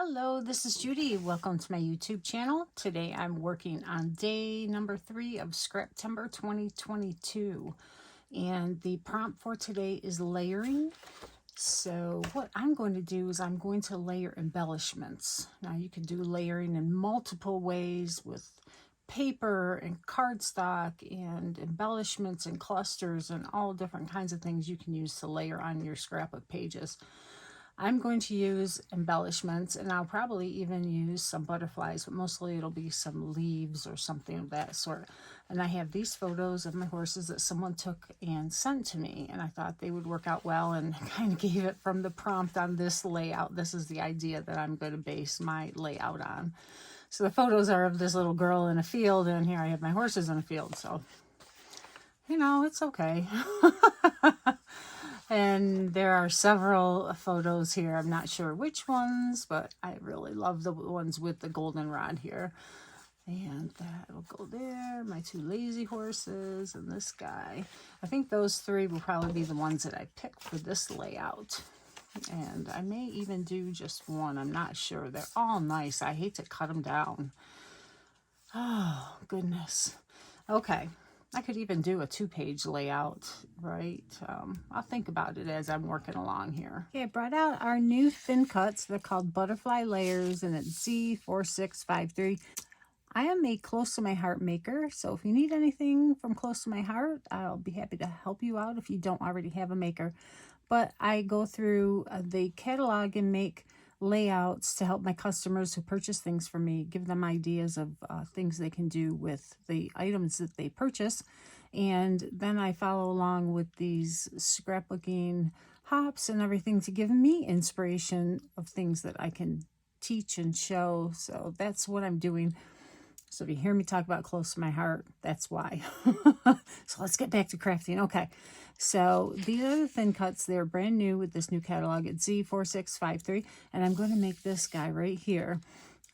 Hello, this is Judy. Welcome to my YouTube channel. Today I'm working on day number 3 of Scraptember 2022. And the prompt for today is layering. So what I'm going to do is I'm going to layer embellishments. Now you can do layering in multiple ways with paper and cardstock and embellishments and clusters and all different kinds of things you can use to layer on your scrapbook pages. I'm going to use embellishments, and I'll probably even use some butterflies, but mostly it'll be some leaves or something of that sort. And I have these photos of my horses that someone took and sent to me, and I thought they would work out well, and kind of gave it from the prompt on this layout. This is the idea that I'm going to base my layout on. So the photos are of this little girl in a field, and here I have my horses in a field, so, you know, it's okay. And there are several photos here. I'm not sure which ones, but I really love the ones with the goldenrod here. And that will go there. My 2 lazy horses and this guy. I think those 3 will probably be the ones that I pick for this layout. And I may even do just one. I'm not sure. They're all nice. I hate to cut them down. Oh, goodness. Okay. I could even do a 2-page layout, right? I'll think about it as I'm working along here. Okay, I brought out our new thin cuts. They're called Butterfly Layers, and it's Z4653. I am a close to my heart maker, so if you need anything from close to my heart, I'll be happy to help you out if you don't already have a maker. But I go through the catalog and make layouts to help my customers who purchase things from me, give them ideas of things they can do with the items that they purchase. And then I follow along with these scrapbooking hops and everything to give me inspiration of things that I can teach and show. So that's what I'm doing. So if you hear me talk about close to my heart, that's why. So let's get back to crafting. Okay, so these are the thin cuts. They're brand new with this new catalog. It's Z4653, and I'm going to make this guy right here.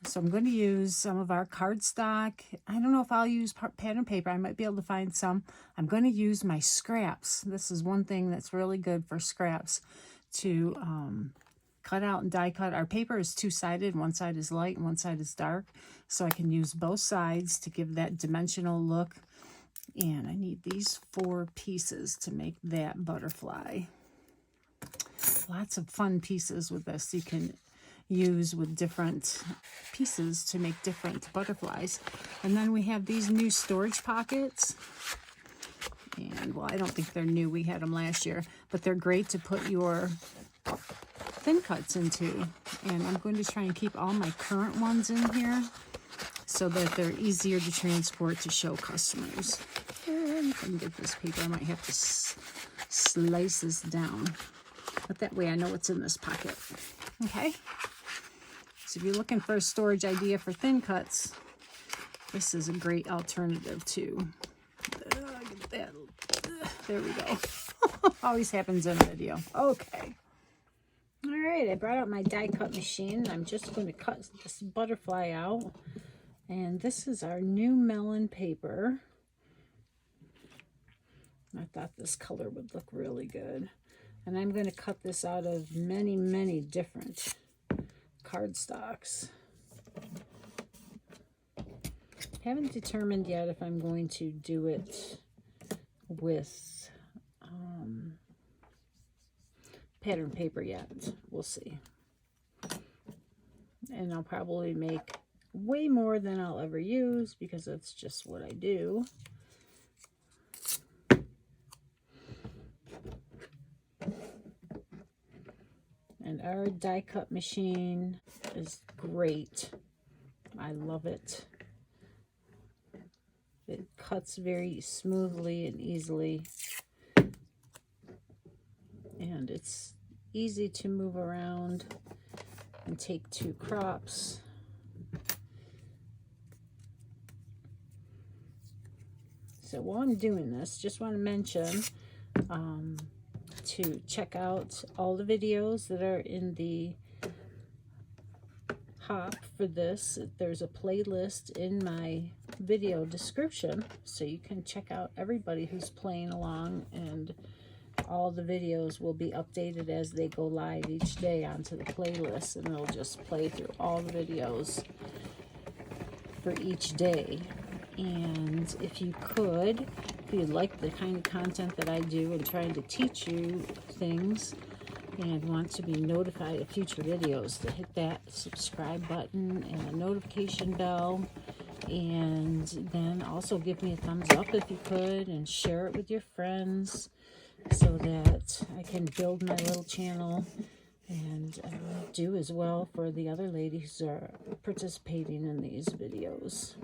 So I'm going to use some of our cardstock. I don't know if I'll use pattern paper. I might be able to find some. I'm going to use my scraps. This is one thing that's really good for scraps, to cut out and die cut. Our paper is 2-sided. One side is light and one side is dark. So I can use both sides to give that dimensional look. And I need these 4 pieces to make that butterfly. Lots of fun pieces with this. You can use with different pieces to make different butterflies. And then we have these new storage pockets. And, well, I don't think they're new. We had them last year. But they're great to put your thin cuts into. And I'm going to try and keep all my current ones in here so that they're easier to transport to show customers. And if I can get this paper, I might have to slice this down. But that way I know what's in this pocket. Okay? So if you're looking for a storage idea for thin cuts, this is a great alternative too. Get that. There we go. Always happens in a video. Okay. All right, I brought out my die cut machine. I'm just going to cut this butterfly out. And this is our new melon paper. I thought this color would look really good. And I'm going to cut this out of many, many different cardstocks. Haven't determined yet if I'm going to do it with pattern paper yet. We'll see. And I'll probably make way more than I'll ever use because that's just what I do. And our die cut machine is great. I love it. It cuts very smoothly and easily. And it's easy to move around and take 2 crops. So while I'm doing this, just want to mention to check out all the videos that are in the hop for this. There's a playlist in my video description, so you can check out everybody who's playing along and all the videos will be updated as they go live each day onto the playlist, and it'll just play through all the videos for each day. And if you like the kind of content that I do and trying to teach you things and want to be notified of future videos, to hit that subscribe button and a notification bell, and then also give me a thumbs up if you could, and share it with your friends so that I can build my little channel and do as well for the other ladies who are participating in these videos.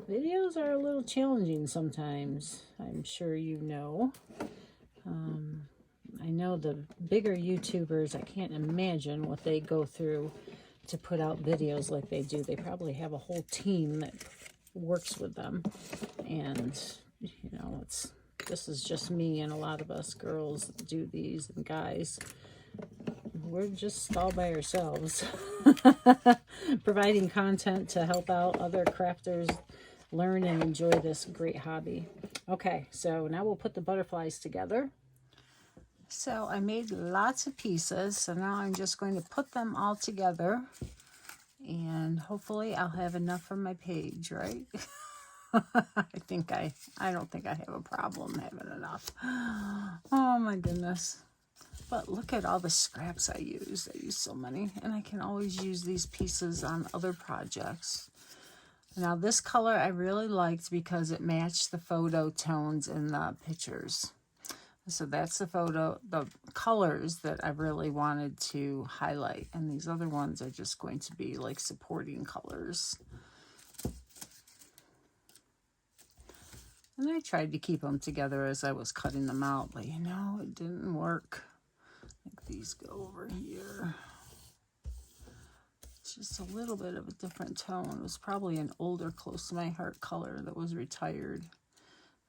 Videos are a little challenging sometimes, I'm sure you know. I know the bigger YouTubers, I can't imagine what they go through to put out videos like they do. They probably have a whole team that works with them. And, you know, this is just me and a lot of us girls that do these, and guys, we're just all by ourselves providing content to help out other crafters learn and enjoy this great hobby. Okay, so now we'll put the butterflies together. So I made lots of pieces, so now I'm just going to put them all together, and hopefully I'll have enough for my page, right? I don't think I have a problem having enough. Oh my goodness. But look at all the scraps I use. I use so many, and I can always use these pieces on other projects. Now this color I really liked because it matched the photo tones in the pictures. So that's the colors that I really wanted to highlight. And these other ones are just going to be like supporting colors. And I tried to keep them together as I was cutting them out, but you know, it didn't work. Like these go over here. It's just a little bit of a different tone. It was probably an older close to my heart color that was retired.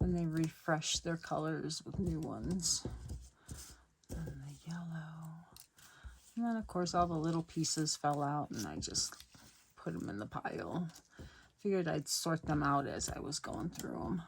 And they refreshed their colors with new ones. And the yellow. And then, of course, all the little pieces fell out, and I just put them in the pile. Figured I'd sort them out as I was going through them.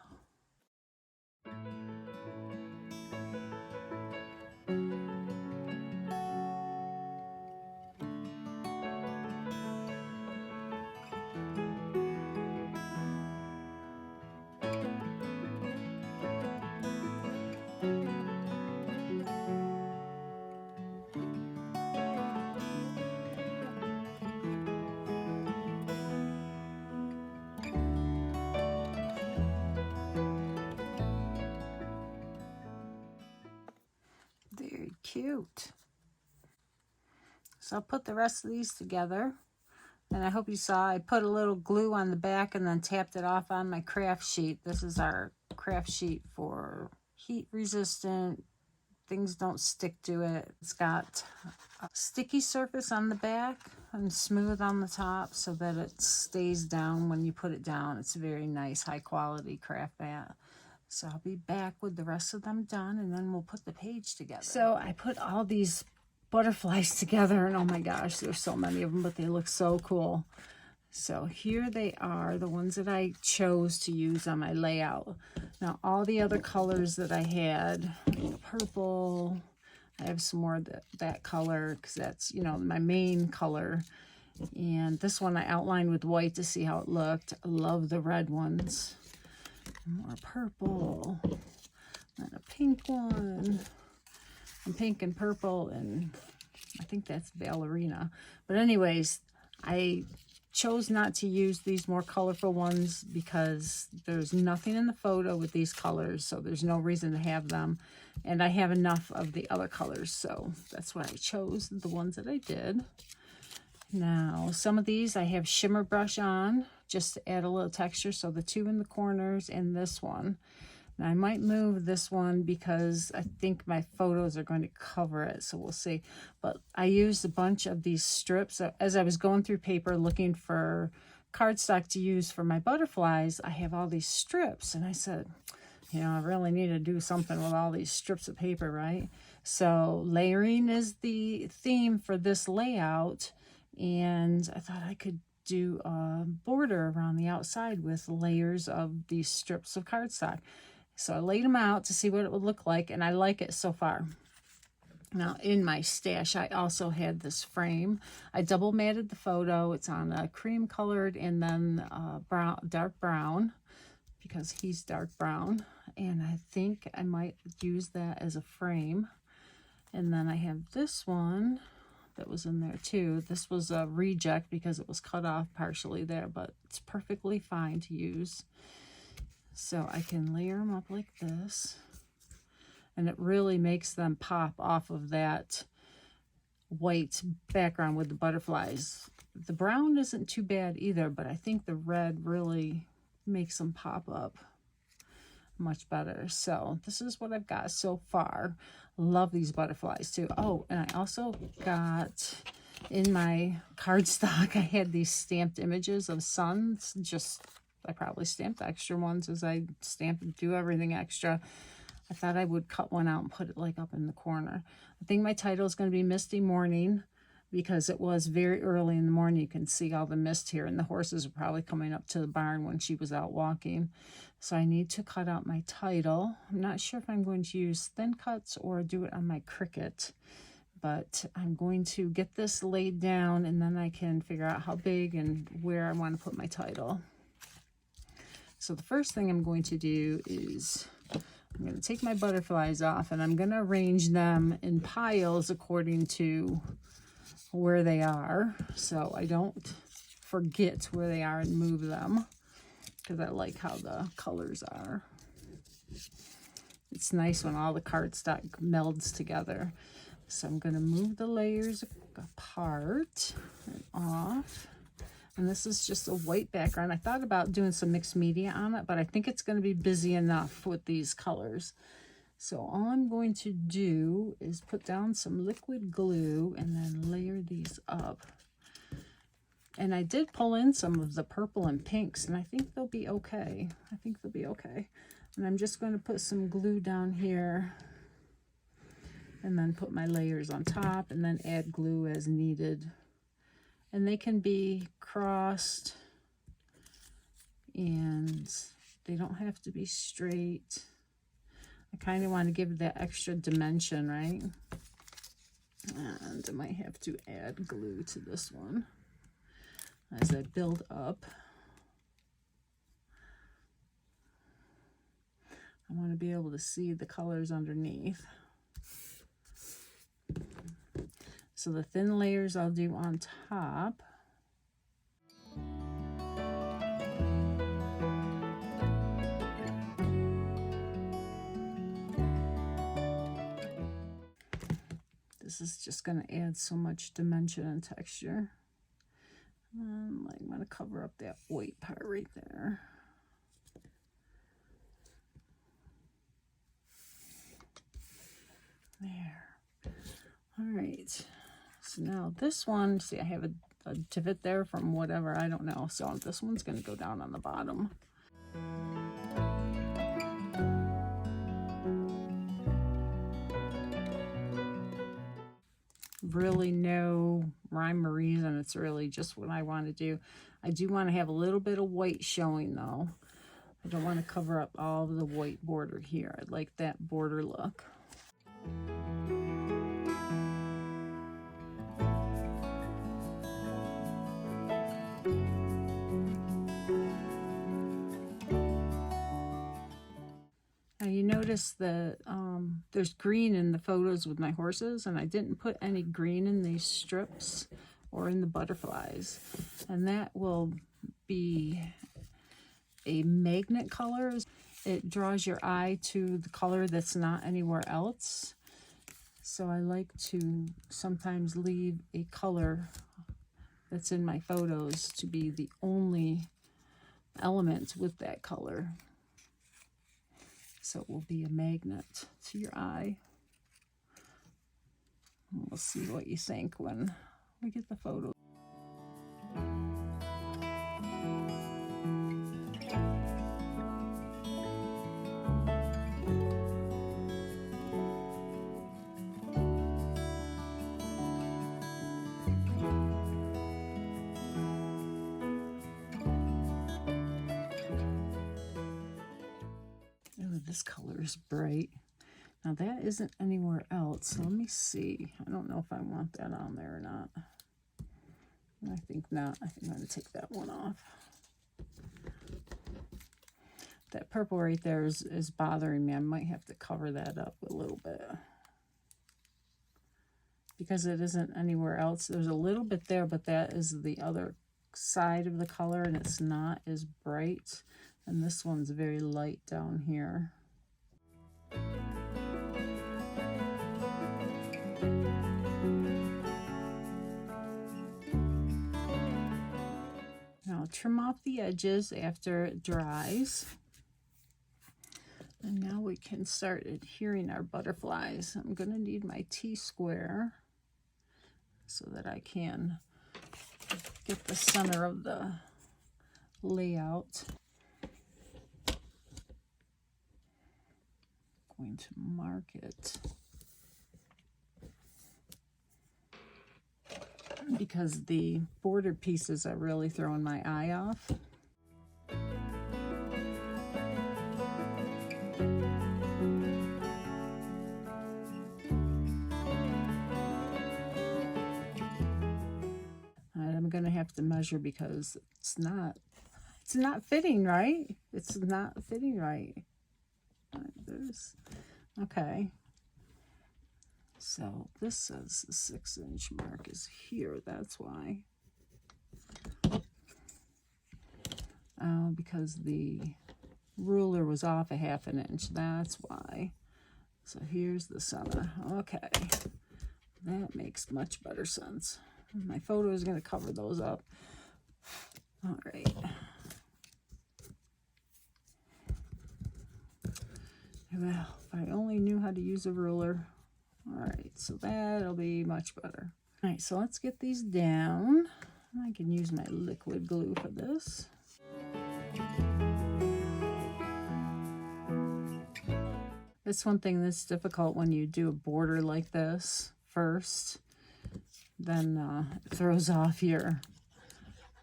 Very cute. So I'll put the rest of these together. And I hope you saw I put a little glue on the back and then tapped it off on my craft sheet. This is our craft sheet for heat resistant. Things don't stick to it. It's got a sticky surface on the back and smooth on the top so that it stays down when you put it down. It's a very nice, high quality craft mat. So I'll be back with the rest of them done, and then we'll put the page together. So I put all these butterflies together, and oh my gosh, there's so many of them, but they look so cool. So here they are, the ones that I chose to use on my layout. Now all the other colors that I had, purple, I have some more of that color because that's, you know, my main color. And this one I outlined with white to see how it looked. I love the red ones. More purple, and a pink one, and pink and purple, and I think that's ballerina. But anyways, I chose not to use these more colorful ones because there's nothing in the photo with these colors, so there's no reason to have them. And I have enough of the other colors, so that's why I chose the ones that I did. Now, some of these I have shimmer brush on just to add a little texture. So the two in the corners and this one. Now I might move this one because I think my photos are going to cover it. So we'll see. But I used a bunch of these strips. So as I was going through paper looking for cardstock to use for my butterflies, I have all these strips. And I said, you know, I really need to do something with all these strips of paper, right? So layering is the theme for this layout. And I thought I could do a border around the outside with layers of these strips of cardstock. So I laid them out to see what it would look like, and I like it so far. Now, in my stash, I also had this frame. I double matted the photo. It's on a cream colored and then dark brown, because he's dark brown. And I think I might use that as a frame. And then I have this one that was in there too. This was a reject because it was cut off partially there, but it's perfectly fine to use. So I can layer them up like this. And it really makes them pop off of that white background with the butterflies. The brown isn't too bad either, but I think the red really makes them pop up much better. So this is what I've got so far. Love these butterflies too. Oh, and I also got in my cardstock, I had these stamped images of suns. I probably stamped extra ones as I stamp and do everything extra. I thought I would cut one out and put it like up in the corner. I think my title is going to be Misty Morning, because it was very early in the morning. You can see all the mist here, and the horses are probably coming up to the barn when she was out walking. So I need to cut out my title. I'm not sure if I'm going to use thin cuts or do it on my Cricut, but I'm going to get this laid down, and then I can figure out how big and where I want to put my title. So the first thing I'm going to do is I'm going to take my butterflies off, and I'm going to arrange them in piles according to where they are, so I don't forget where they are and move them, because I like how the colors are. It's nice when all the cardstock melds together. So I'm going to move the layers apart and off. And this is just a white background. I thought about doing some mixed media on it, but I think it's going to be busy enough with these colors. So all I'm going to do is put down some liquid glue and then layer these up. And I did pull in some of the purple and pinks, and I think they'll be okay. I think they'll be okay. And I'm just going to put some glue down here and then put my layers on top, and then add glue as needed. And they can be crossed, and they don't have to be straight. I kind of want to give that extra dimension, right? And I might have to add glue to this one as I build up. I want to be able to see the colors underneath. So the thin layers I'll do on top. This is just going to add so much dimension and texture. I'm going to cover up that white part right there. There. All right. So now this one, see, I have a divot there from whatever, I don't know. So this one's going to go down on the bottom. Really no rhyme or reason. It's really just what I want to do. I do want to have a little bit of white showing though. I don't want to cover up all of the white border here. I like that border look. Now you notice that there's green in the photos with my horses, and I didn't put any green in these strips or in the butterflies. And that will be a magnet color. It draws your eye to the color that's not anywhere else. So I like to sometimes leave a color that's in my photos to be the only element with that color. So it will be a magnet to your eye. And we'll see what you think when we get the photo. this color is bright. Now that isn't anywhere else, so let me see. I don't know if I want that on there or not. I think not. I think I'm going to take that one off. That purple right there is bothering me. I might have to cover that up a little bit. Because it isn't anywhere else. There's a little bit there, but that is the other side of the color, and it's not as bright. And this one's very light down here. Now trim off the edges after it dries. And now we can start adhering our butterflies. I'm going to need my T-square so that I can get the center of the layout. I'm going to mark it because the border pieces are really throwing my eye off. I'm going to have to measure because it's not fitting right. It's not fitting right. Okay. So this says the 6-inch mark is here. That's why. Because the ruler was off a 1/2 inch. That's why. So here's the center. Okay. That makes much better sense. My photo is going to cover those up. All right. Well, if I only knew how to use a ruler. All right, so that'll be much better. All right, so let's get these down. I can use my liquid glue for this. That's one thing that's difficult when you do a border like this first. Then it throws off your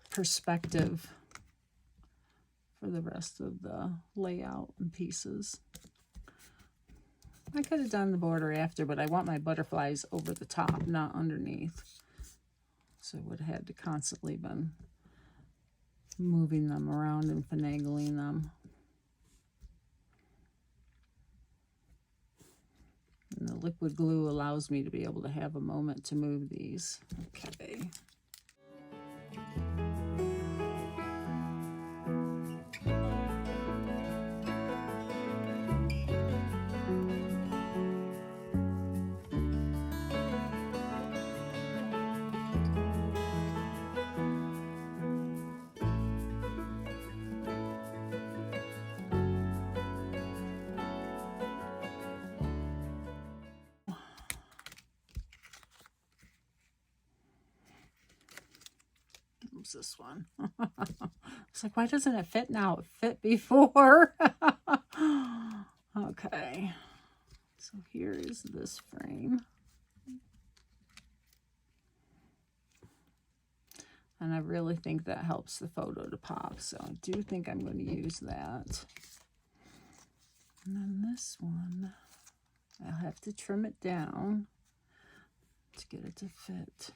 perspective for the rest of the layout and pieces. I could have done the border after, but I want my butterflies over the top, not underneath. So I would have had to constantly been moving them around and finagling them. And the liquid glue allows me to be able to have a moment to move these. Okay. This one. It's like, why doesn't it fit now? It fit before. Okay. So here is this frame. And I really think that helps the photo to pop. So I do think I'm going to use that. And then this one, I'll have to trim it down to get it to fit.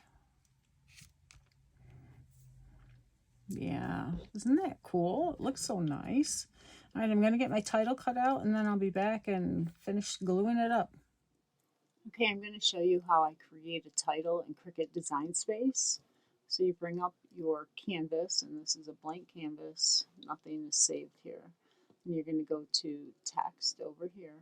Yeah, isn't that cool? It looks so nice. All right, I'm going to get my title cut out, and then I'll be back and finish gluing it up. Okay, I'm going to show you how I create a title in Cricut Design Space. So you bring up your canvas, and this is a blank canvas. Nothing is saved here. And you're going to go to text over here.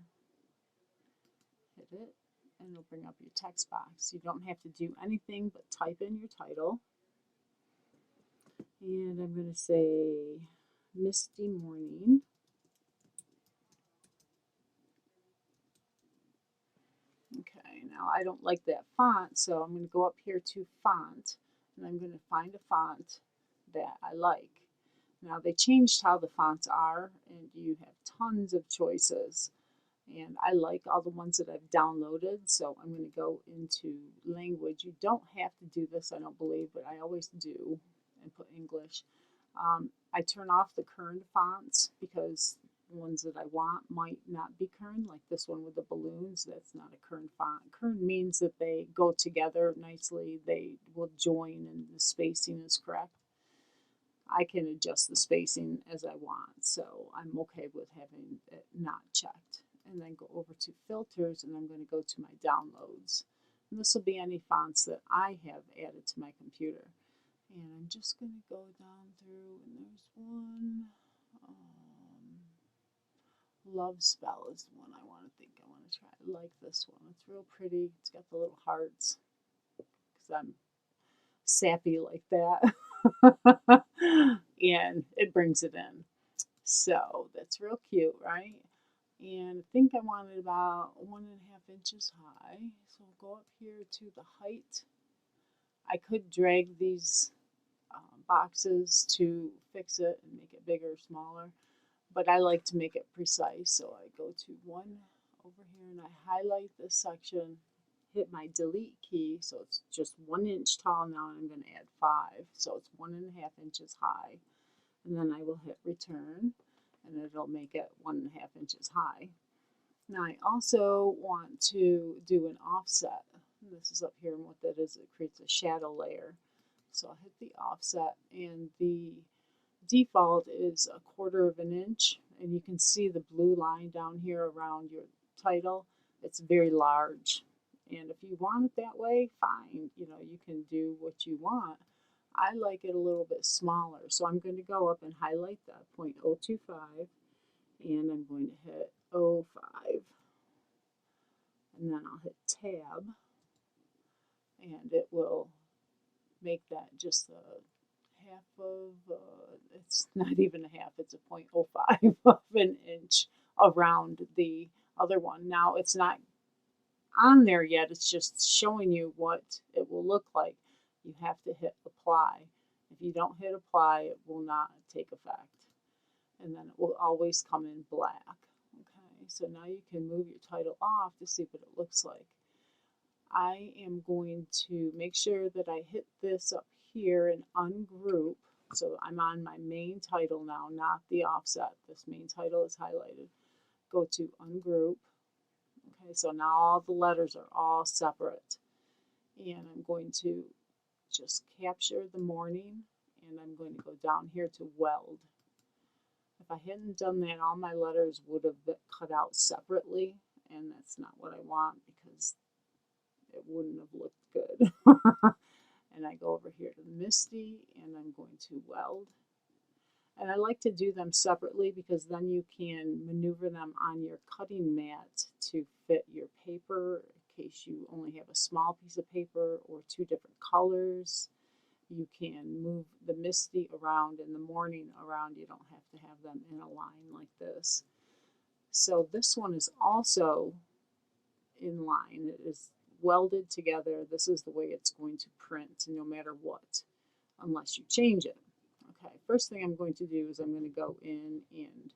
Hit it, and it'll bring up your text box. You don't have to do anything but type in your title. And I'm going to say Misty Morning. Okay, now I don't like that font, so I'm going to go up here to font, and I'm going to find a font that I like. Now they changed how the fonts are, and you have tons of choices. And I like all the ones that I've downloaded, so I'm going to go into language. You don't have to do this, I don't believe, but I always do. And put English. I turn off the current fonts because ones that I want might not be kern, like this one with the balloons. That's not a kern font. Kern means that they go together nicely. They will join and the spacing is correct. I can adjust the spacing as I want, so I'm okay with having it not checked. And then go over to filters, and I'm going to go to my downloads. And this will be any fonts that I have added to my computer. And I'm just going to go down through, and there's one. Love Spell is the one I want to try. I like this one. It's real pretty. It's got the little hearts because I'm sappy like that. And it brings it in. So that's real cute, right? And I think I wanted about 1.5 inches high. So we'll go up here to the height. I could drag these boxes to fix it and make it bigger or smaller, but I like to make it precise. So I go to one over here and I highlight this section, hit my delete key, so it's just 1 inch tall now, and I'm going to add 5, so it's 1.5 inches high, and then I will hit return, and it'll make it 1.5 inches high. Now I also want to do an offset. This is up here, and what that is, it creates a shadow layer. So I'll hit the offset, and the default is 1/4 inch, and you can see the blue line down here around your title. It's very large, and if you want it that way, fine. You know, you can do what you want. I like it a little bit smaller, so I'm going to go up and highlight that 0.025, and I'm going to hit 0.5, and then I'll hit tab, and it will make that just a half of, it's not even a half, it's a 0.05 of an inch around the other one. Now it's not on there yet, it's just showing you what it will look like. You have to hit apply. If you don't hit apply, it will not take effect, and then it will always come in black. Okay, so now you can move your title off to see what it looks like. I am going to make sure that I hit this up here and ungroup. So I'm on my main title now, not the offset. This main title is highlighted. Go to ungroup. Okay, so now all the letters are all separate. And I'm going to just capture the morning, and I'm going to go down here to weld. If I hadn't done that, all my letters would have been cut out separately, and that's not what I want because it wouldn't have looked good. And I go over here to Misty, and I'm going to weld. And I like to do them separately because then you can maneuver them on your cutting mat to fit your paper in case you only have a small piece of paper or 2 different colors. You can move the Misty around and the morning around. You don't have to have them in a line like this. So this one is also in line. It is welded together. This is the way it's going to print no matter what, unless you change it. Okay, first thing I'm going to do is I'm going to go in and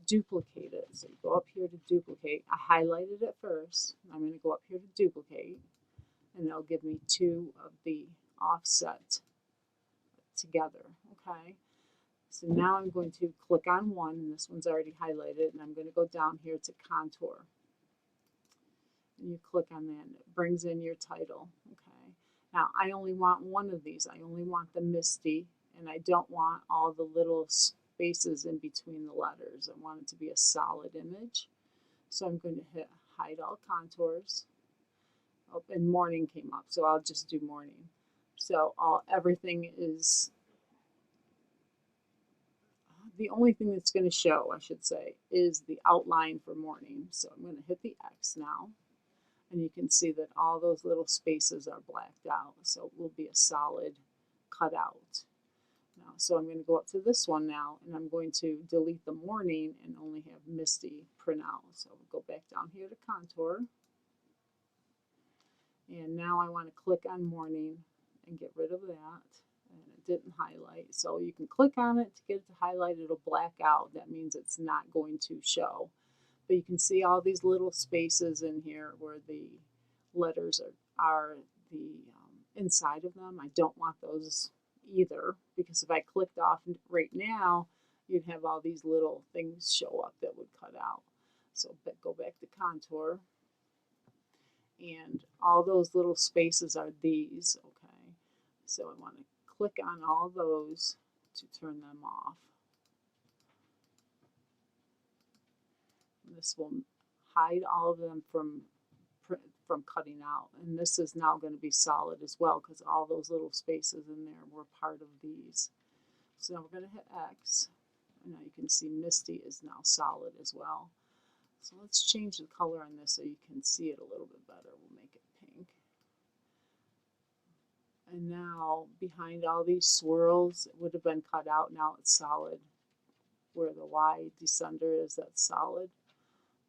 duplicate it. So you go up here to duplicate. I highlighted it first. I'm going to go up here to duplicate, and it'll give me 2 of the offset together. Okay, so now I'm going to click on one, and this one's already highlighted, and I'm going to go down here to contour. And you click on that, and it brings in your title. Okay, now I only want one of these. I only want the Misty, and I don't want all the little spaces in between the letters. I want it to be a solid image. So I'm going to hit hide all contours. Oh, and morning came up, so I'll just do morning. So everything is, the only thing that's going to show, I should say, is the outline for morning. So I'm going to hit the X now. And you can see that all those little spaces are blacked out, so it will be a solid cutout. Now, so I'm going to go up to this one now, and I'm going to delete the morning and only have Misty print out. So we'll go back down here to contour. And now I want to click on morning and get rid of that. And it didn't highlight. So you can click on it to get it to highlight. It'll black out. That means it's not going to show. But you can see all these little spaces in here where the letters are the inside of them. I don't want those either, because if I clicked off right now, you'd have all these little things show up that would cut out. So go back to contour, and all those little spaces are these, okay? So I want to click on all those to turn them off. And this will hide all of them from cutting out, and this is now going to be solid as well because all those little spaces in there were part of these. So now we're going to hit X, and now you can see Misty is now solid as well. So let's change the color on this so you can see it a little bit better. We'll make it pink. And now behind all these swirls, it would have been cut out, now it's solid. Where the Y descender is, that's solid.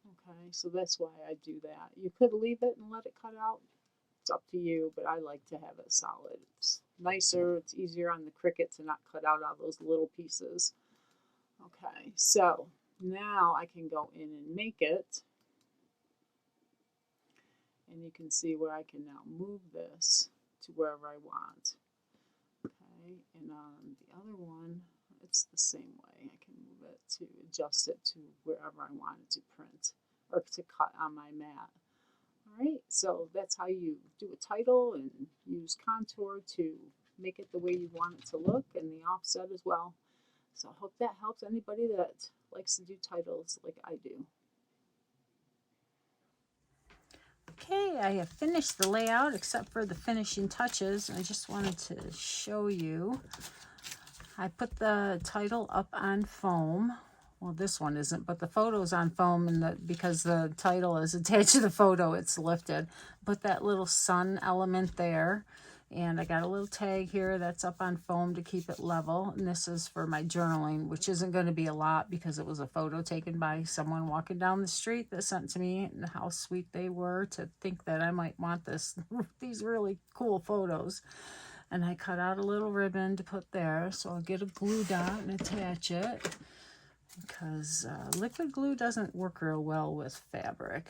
Okay, so that's why I do that. You could leave it and let it cut out. It's up to you, but I like to have it solid. It's nicer, it's easier on the Cricut to not cut out all those little pieces. Okay, so now I can go in and make it. And you can see where I can now move this to wherever I want. Okay, and on the other one, it's the same way. I can move it to adjust it to wherever I want it to print or to cut on my mat. All right, so that's how you do a title and use contour to make it the way you want it to look, and the offset as well. So I hope that helps anybody that likes to do titles like I do. Okay, I have finished the layout except for the finishing touches. I just wanted to show you. I put the title up on foam. Well, this one isn't, but the photo's on foam, and because the title is attached to the photo, it's lifted. Put that little sun element there, and I got a little tag here that's up on foam to keep it level. And this is for my journaling, which isn't going to be a lot because it was a photo taken by someone walking down the street that sent to me, and how sweet they were to think that I might want these really cool photos. And I cut out a little ribbon to put there, so I'll get a glue dot and attach it, because liquid glue doesn't work real well with fabric.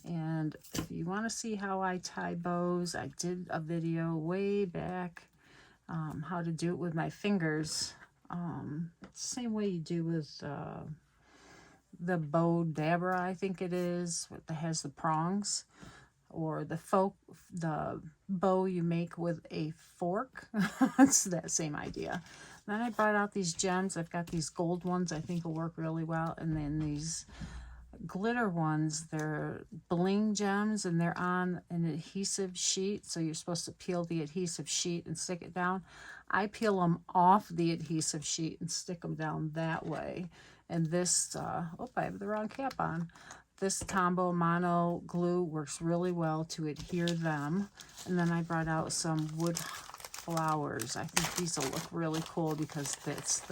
And if you want to see how I tie bows, I did a video way back how to do it with my fingers. It's the same way you do with the bow dabra, I think it is, that has the prongs, or the bow you make with a fork. It's that same idea. Then I brought out these gems. I've got these gold ones I think will work really well, and then these glitter ones. They're bling gems, and they're on an adhesive sheet, so you're supposed to peel the adhesive sheet and stick it down. I peel them off the adhesive sheet and stick them down that way. And this, I have the wrong cap on. This Tombow Mono glue works really well to adhere them. And then I brought out some wood flowers. I think these will look really cool because this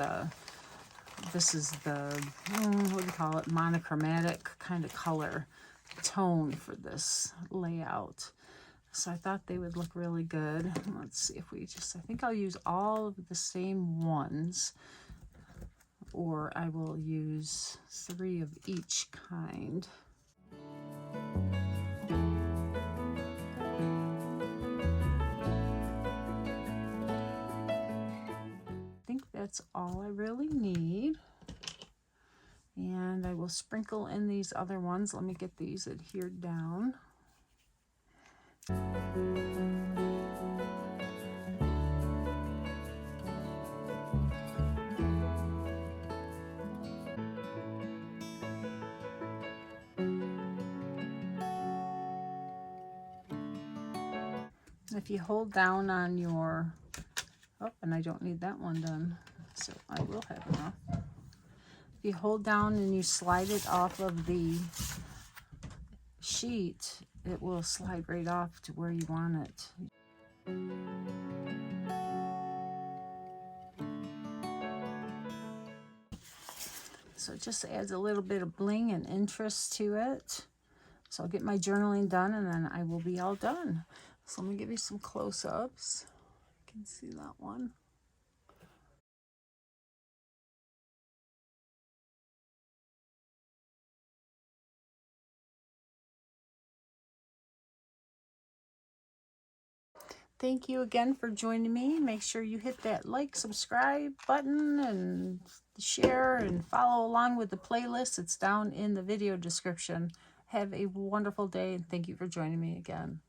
is the, what do you call it, monochromatic kind of color tone for this layout. So I thought they would look really good. Let's see if I think I'll use all of the same ones, or I will use 3 of each kind. I think that's all I really need. And I will sprinkle in these other ones. Let me get these adhered down. If you hold down on your, and I don't need that one done, so I will have enough. If you hold down and you slide it off of the sheet, it will slide right off to where you want it. So it just adds a little bit of bling and interest to it. So I'll get my journaling done, and then I will be all done. So let me give you some close-ups. You can see that one. thank you again for joining me. Make sure you hit that like, subscribe button and share and follow along with the playlist. It's down in the video description. Have a wonderful day, and thank you for joining me again.